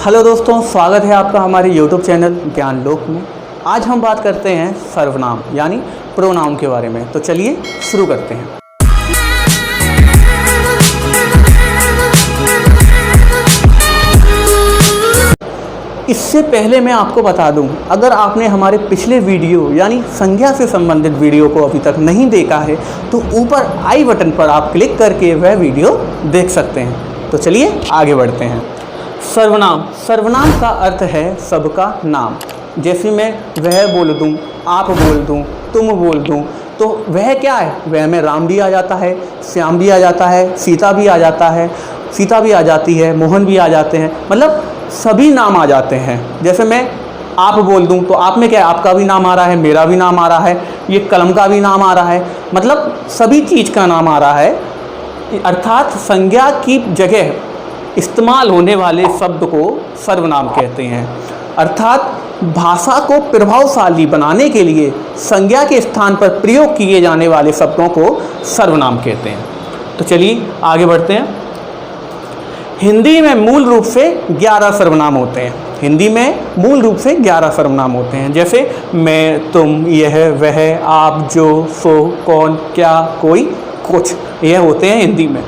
Hello दोस्तों, स्वागत है आपका हमारे YouTube चैनल ज्ञान लोक में। आज हम बात करते हैं सर्वनाम यानी प्रोनाउन के बारे में। तो चलिए शुरू करते हैं। इससे पहले मैं आपको बता दूं, अगर आपने हमारे पिछले वीडियो यानी संज्ञा से संबंधित वीडियो को अभी तक नहीं देखा है तो ऊपर आई बटन पर आप क्लिक करके वह वीडियो देख सकते हैं। तो चलिए आगे बढ़ते हैं। सर्वनाम, सर्वनाम का अर्थ है सबका नाम। जैसे मैं वह बोल दूं, आप बोल दूं, तुम बोल दूं, तो वह क्या है? वह में राम भी आ जाता है, श्याम भी आ जाता है, सीता भी आ जाता है, सीता भी आ जाती है, मोहन भी आ जाते हैं, मतलब सभी नाम आ जाते हैं। जैसे मैं आप बोल दूं तो आप में क्या है? आपका भी नाम आ रहा है, मेरा भी नाम आ रहा है, ये कलम का भी नाम आ रहा है, मतलब सभी चीज़ का नाम आ रहा है। अर्थात संज्ञा की जगह इस्तेमाल होने वाले शब्द को सर्वनाम कहते हैं। अर्थात भाषा को प्रभावशाली बनाने के लिए संज्ञा के स्थान पर प्रयोग किए जाने वाले शब्दों को सर्वनाम कहते हैं। तो चलिए आगे बढ़ते हैं। हिंदी में मूल रूप से 11 सर्वनाम होते हैं। हिंदी में मूल रूप से 11 सर्वनाम होते हैं। जैसे मैं, तुम, यह, वह, आप, जो, सो, कौन, क्या, कोई, कुछ, यह होते हैं हिंदी में।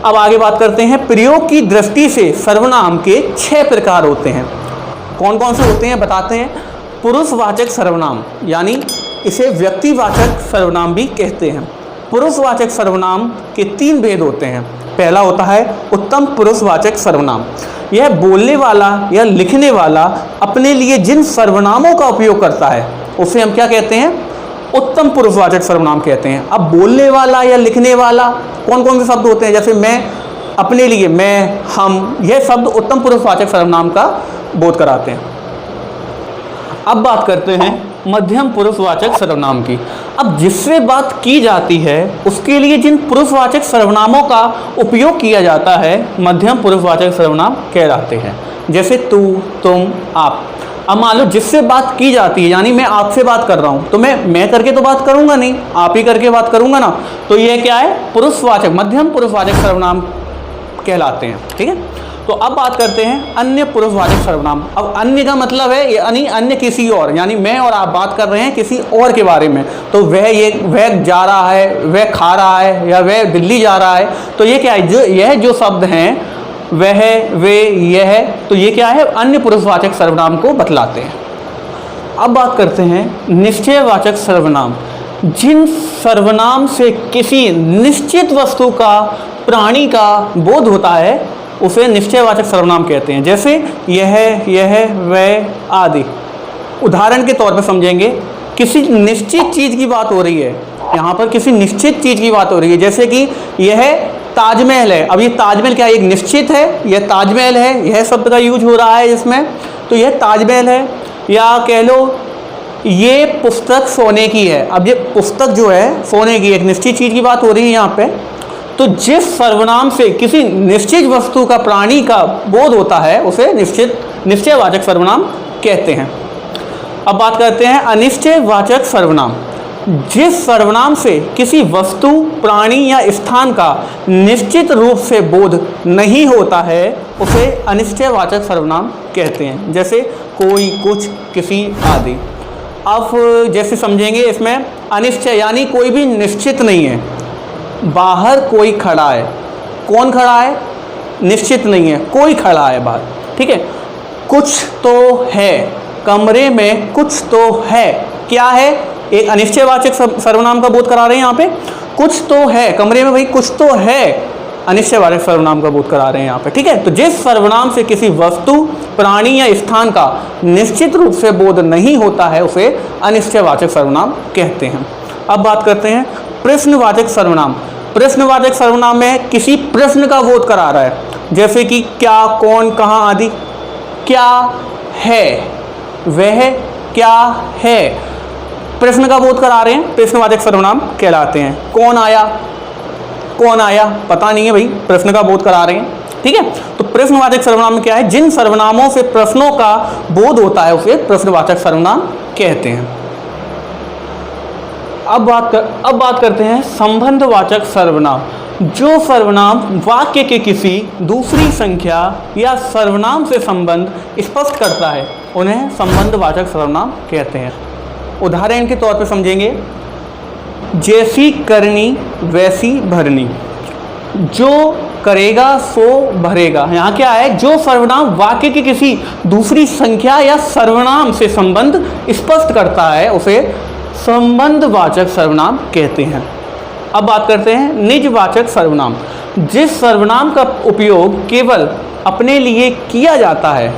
अब आगे बात करते हैं। प्रयोग की दृष्टि से सर्वनाम के 6 प्रकार होते हैं। कौन कौन से होते हैं बताते हैं। पुरुषवाचक सर्वनाम यानी इसे व्यक्तिवाचक सर्वनाम भी कहते हैं। पुरुषवाचक सर्वनाम के 3 भेद होते हैं। पहला होता है उत्तम पुरुषवाचक सर्वनाम। यह बोलने वाला या लिखने वाला अपने लिए जिन सर्वनामों का उपयोग करता है उसे हम क्या कहते हैं? उत्तम पुरुषवाचक सर्वनाम कहते हैं। अब बोलने वाला या लिखने वाला कौन कौन से शब्द होते हैं? जैसे मैं, अपने लिए, मैं, हम, यह शब्द उत्तम पुरुषवाचक सर्वनाम का बोध कराते हैं। अब बात करते हैं मध्यम पुरुषवाचक सर्वनाम की। अब जिससे बात की जाती है उसके लिए जिन पुरुषवाचक सर्वनामों का उपयोग किया जाता है मध्यम पुरुषवाचक सर्वनाम कहलाते हैं। जैसे तू, तुम, आप। अब मान लो जिससे बात की जाती है, यानी मैं आपसे बात कर रहा हूँ तो मैं करके तो बात करूँगा नहीं, आप ही करके बात करूँगा ना, तो ये क्या है? पुरुषवाचक, मध्यम पुरुषवाचक सर्वनाम कहलाते हैं। ठीक है। तो अब बात करते हैं अन्य पुरुषवाचक सर्वनाम। अब अन्य का मतलब है यानी अन्य किसी और, यानी मैं और आप बात कर रहे हैं किसी और के बारे में, तो वह जा रहा है, वह खा रहा है, या वह दिल्ली जा रहा है, तो ये क्या है? यह जो शब्द हैं वह, वे, यह, तो ये क्या है? अन्य पुरुषवाचक सर्वनाम को बतलाते हैं। अब बात करते हैं निश्चयवाचक सर्वनाम। जिन सर्वनाम से किसी निश्चित वस्तु का, प्राणी का बोध होता है उसे निश्चयवाचक सर्वनाम कहते हैं। जैसे यह, वह आदि। उदाहरण के तौर पर समझेंगे, किसी निश्चित चीज़ की बात हो रही है, यहाँ पर किसी निश्चित चीज़ की बात हो रही है। जैसे कि यह ताजमहल है। अब ये ताजमहल क्या एक निश्चित है? यह ताजमहल है, यह शब्द का यूज हो रहा है इसमें, तो यह ताजमहल है। या कह लो ये पुस्तक सोने की है। अब ये पुस्तक जो है सोने की, एक निश्चित चीज़ की बात हो रही है यहाँ पे। तो जिस सर्वनाम से किसी निश्चित वस्तु का, प्राणी का बोध होता है उसे निश्चयवाचक सर्वनाम कहते हैं। अब बात करते हैं अनिश्चयवाचक सर्वनाम। जिस सर्वनाम से किसी वस्तु, प्राणी या स्थान का निश्चित रूप से बोध नहीं होता है उसे अनिश्चयवाचक सर्वनाम कहते हैं। जैसे कोई, कुछ, किसी आदि। अब जैसे समझेंगे इसमें अनिश्चय यानी कोई भी निश्चित नहीं है। बाहर कोई खड़ा है, कौन खड़ा है? निश्चित नहीं है, कोई खड़ा है बाहर। ठीक है। कुछ तो है, कमरे में कुछ तो है, क्या है? एक अनिश्चयवाचक सर्वनाम का बोध करा रहे हैं यहाँ पे। कुछ तो है कमरे में, भाई कुछ तो है, अनिश्चयवाचक सर्वनाम का बोध करा रहे हैं यहाँ पे। ठीक है। तो जिस सर्वनाम से किसी वस्तु, प्राणी या स्थान का निश्चित रूप से बोध नहीं होता है उसे अनिश्चयवाचक सर्वनाम कहते हैं। अब बात करते हैं प्रश्नवाचक सर्वनाम। प्रश्नवाचक सर्वनाम में किसी प्रश्न का बोध करा रहा है। जैसे कि क्या, कौन, कहाँ आदि। क्या है, वह क्या है, प्रश्न का बोध करा रहे हैं, प्रश्नवाचक सर्वनाम कहलाते हैं। कौन आया, कौन आया पता नहीं है भाई, प्रश्न का बोध करा रहे हैं। ठीक है। तो प्रश्नवाचक सर्वनाम में क्या है? जिन सर्वनामों से प्रश्नों का बोध होता है उसे प्रश्नवाचक सर्वनाम कहते हैं। अब बात करते हैं संबंधवाचक सर्वनाम। जो सर्वनाम वाक्य के किसी दूसरी संख्या या सर्वनाम से संबंध स्पष्ट करता है उन्हें संबंधवाचक सर्वनाम कहते हैं। उदाहरण के तौर पर समझेंगे, जैसी करनी वैसी भरनी, जो करेगा सो भरेगा। यहाँ क्या है, जो सर्वनाम वाक्य की किसी दूसरी संख्या या सर्वनाम से संबंध स्पष्ट करता है उसे संबंधवाचक सर्वनाम कहते हैं। अब बात करते हैं निजवाचक सर्वनाम। जिस सर्वनाम का उपयोग केवल अपने लिए किया जाता है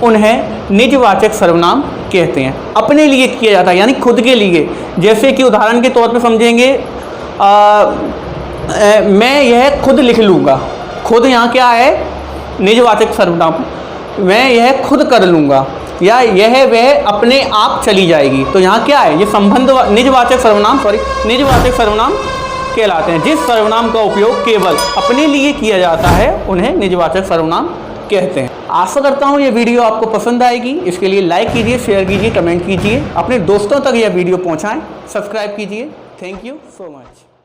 उन्हें निजवाचक सर्वनाम कहते हैं। अपने लिए किया जाता है यानी खुद के लिए। जैसे कि उदाहरण के तौर पर समझेंगे, मैं यह खुद लिख लूँगा। खुद यहाँ क्या है, निजवाचक सर्वनाम। मैं यह खुद कर लूँगा या यह वह अपने आप चली जाएगी। तो यहाँ क्या है, ये निजवाचक सर्वनाम कहलाते हैं। जिस सर्वनाम का उपयोग केवल अपने लिए किया जाता है उन्हें निजवाचक सर्वनाम कहते हैं। आशा करता हूँ ये वीडियो आपको पसंद आएगी। इसके लिए लाइक कीजिए, शेयर कीजिए, कमेंट कीजिए, अपने दोस्तों तक यह वीडियो पहुँचाएँ, सब्सक्राइब कीजिए। Thank you so much.